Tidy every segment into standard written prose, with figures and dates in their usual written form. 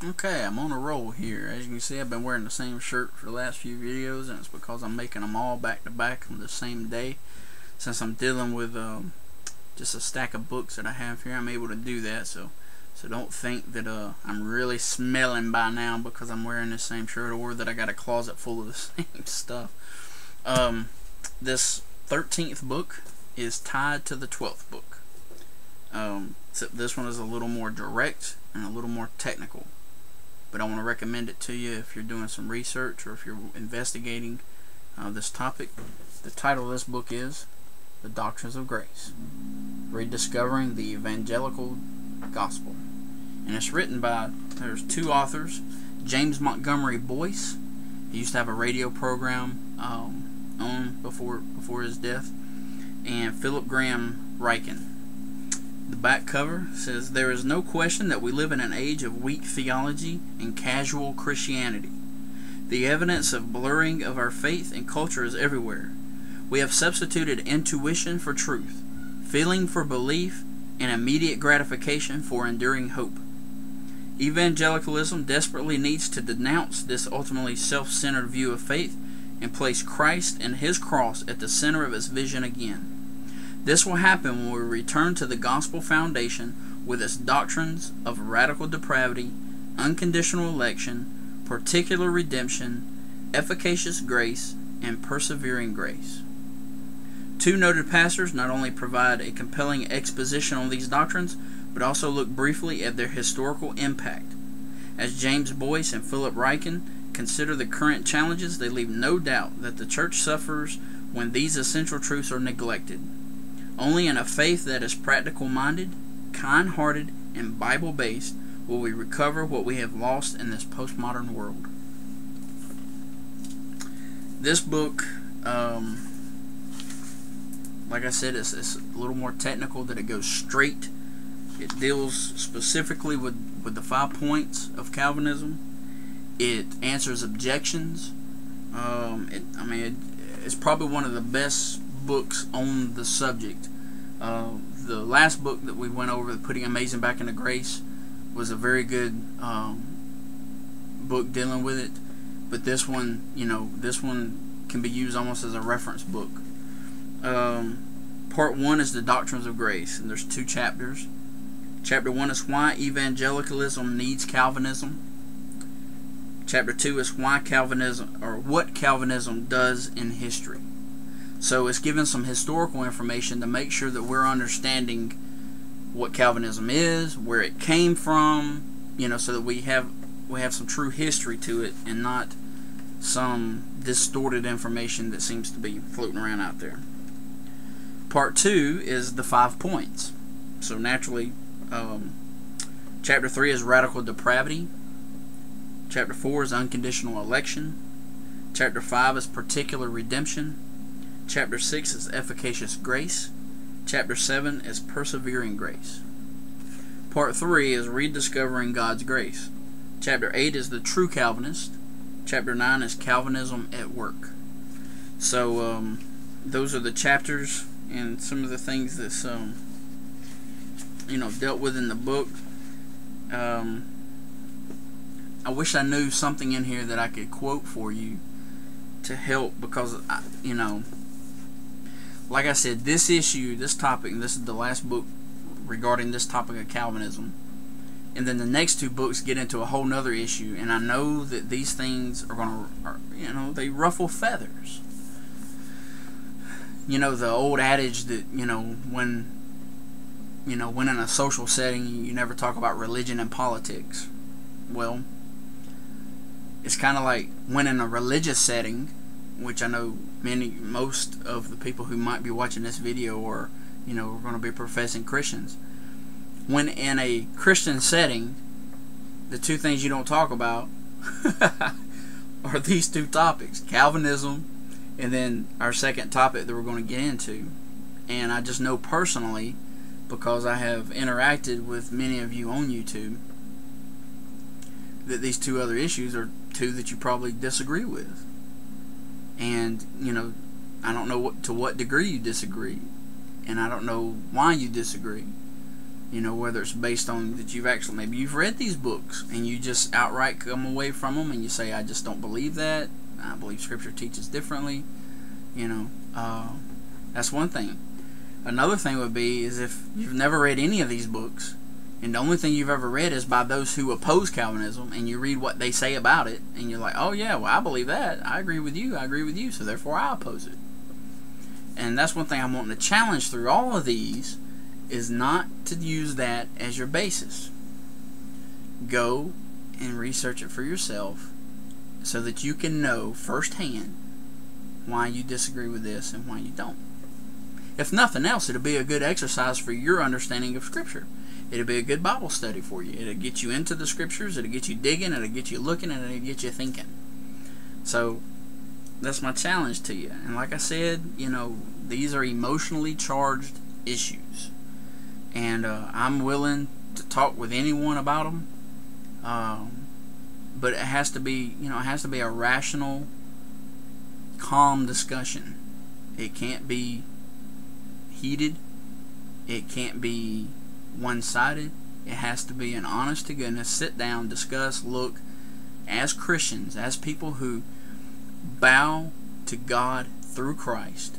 Okay, I'm on a roll here. As you can see, I've been wearing the same shirt for the last few videos, and it's because I'm making them all back to back on the same day. Since I'm dealing with just a stack of books that I have here, I'm able to do that. So don't think that I'm really smelling by now because I'm wearing the same shirt, or that I got a closet full of the same stuff. This 13th book is tied to the 12th book. Except this one is a little more direct and a little more technical. But I want to recommend it to you if you're doing some research or if you're investigating this topic. The title of this book is The Doctrines of Grace, Rediscovering the Evangelical Gospel. And it's written by, there's two authors, James Montgomery Boyce. He used to have a radio program on before his death, and Philip Graham Ryken. The back cover says, "There is no question that we live in an age of weak theology and casual Christianity. The evidence of blurring of our faith and culture is everywhere. We have substituted intuition for truth, feeling for belief, and immediate gratification for enduring hope. Evangelicalism desperately needs to denounce this ultimately self-centered view of faith and place Christ and His cross at the center of its vision again. This will happen when we return to the gospel foundation with its doctrines of radical depravity, unconditional election, particular redemption, efficacious grace, and persevering grace." Two noted pastors not only provide a compelling exposition on these doctrines, but also look briefly at their historical impact. As James Boyce and Philip Ryken consider the current challenges, they leave no doubt that the church suffers when these essential truths are neglected. Only in a faith that is practical-minded, kind-hearted, and Bible-based will we recover what we have lost in this postmodern world. This book, like I said, it's a little more technical, that it goes straight. It deals specifically with the 5 points of Calvinism. It answers objections. It's probably one of the best books on the subject. The last book that we went over, Putting Amazing Back into Grace, was a very good book dealing with it. But this one, this one can be used almost as a reference book. Part 1 is the Doctrines of Grace, and there's 2 chapters. Chapter 1 is Why Evangelicalism Needs Calvinism. Chapter 2 is Why Calvinism, or What Calvinism Does in History. So it's given some historical information to make sure that we're understanding what Calvinism is, where it came from, so that we have some true history to it and not some distorted information that seems to be floating around out there. Part 2 is the 5 points. So naturally, chapter 3 is radical depravity. Chapter 4 is unconditional election. Chapter 5 is particular redemption. Chapter 6 is efficacious grace. Chapter 7 is persevering grace. Part 3 is rediscovering God's grace. Chapter 8 is the true Calvinist. Chapter 9 is Calvinism at work. So those are the chapters and some of the things that's dealt with in the book. I wish I knew something in here that I could quote for you to help, because like I said, this issue, this topic, and this is the last book regarding this topic of Calvinism, and then the next 2 books get into a whole nother issue, and I know that these things they ruffle feathers. The old adage that when in a social setting you never talk about religion and politics. Well, it's kind of like when in a religious setting, which I know most of the people who might be watching this video are going to be professing Christians. When in a Christian setting, the 2 things you don't talk about are these 2 topics: Calvinism, and then our second topic that we're going to get into. And I just know personally, because I have interacted with many of you on YouTube, that these 2 other issues are 2 that you probably disagree with. And I don't know to what degree you disagree, and I don't know why you disagree. You know, whether it's based on that you've actually, maybe you've read these books and you just outright come away from them and you say, I just don't believe that. I believe Scripture teaches differently. You know, that's one thing. Another thing would be is if you've never read any of these books and the only thing you've ever read is by those who oppose Calvinism, and you read what they say about it and you're like, oh yeah, well I believe that. I agree with you, so therefore I oppose it. And that's one thing I'm wanting to challenge through all of these, is not to use that as your basis. Go and research it for yourself so that you can know firsthand why you disagree with this and why you don't. If nothing else, it'll be a good exercise for your understanding of Scripture. It'll be a good Bible study for you. It'll get you into the Scriptures, it'll get you digging, it'll get you looking, and it'll get you thinking. So that's my challenge to you. And like I said, you know, these are emotionally charged issues. And I'm willing to talk with anyone about them, but it has to be, you know, it has to be a rational, calm discussion. It can't be heated. It can't be one-sided. It has to be an honest to goodness, sit down, discuss, look, as Christians, as people who bow to God through Christ.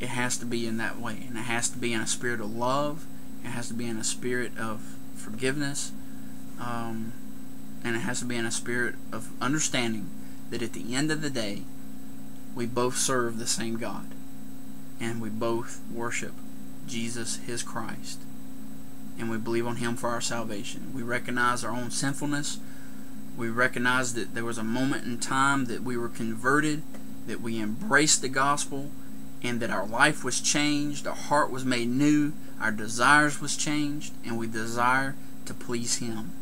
It has to be in that way, and it has to be in a spirit of love. It has to be in a spirit of forgiveness, and it has to be in a spirit of understanding that at the end of the day, we both serve the same God, and we both worship Jesus, His Christ, and we believe on Him for our salvation. We recognize our own sinfulness. We recognize that there was a moment in time that we were converted, that we embraced the gospel, and that our life was changed, our heart was made new, our desires was changed, and we desire to please Him.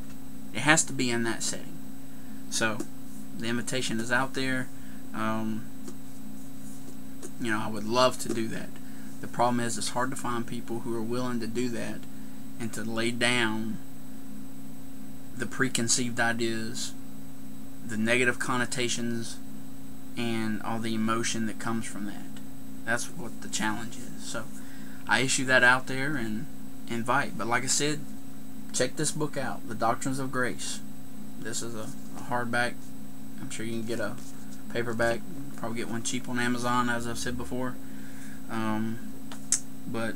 It has to be in that setting. So, the invitation is out there. You know, I would love to do that. The problem is it's hard to find people who are willing to do that and to lay down the preconceived ideas, the negative connotations, and all the emotion that comes from that. That's what the challenge is. So I issue that out there and invite. But like I said, check this book out, The Doctrines of Grace. This is a hardback. I'm sure you can get a paperback. Probably get one cheap on Amazon, as I've said before. But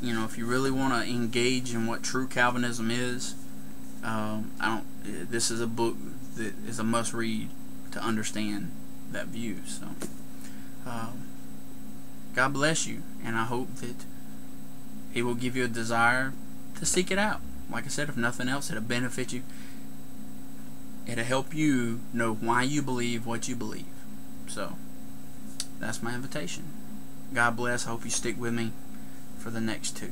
you know, if you really want to engage in what true Calvinism is, this is a book that is a must-read to understand that view. So God bless you, and I hope that He will give you a desire to seek it out. Like I said, if nothing else, it'll benefit you. It'll help you know why you believe what you believe. So that's my invitation. God bless. I hope you stick with me for the next two.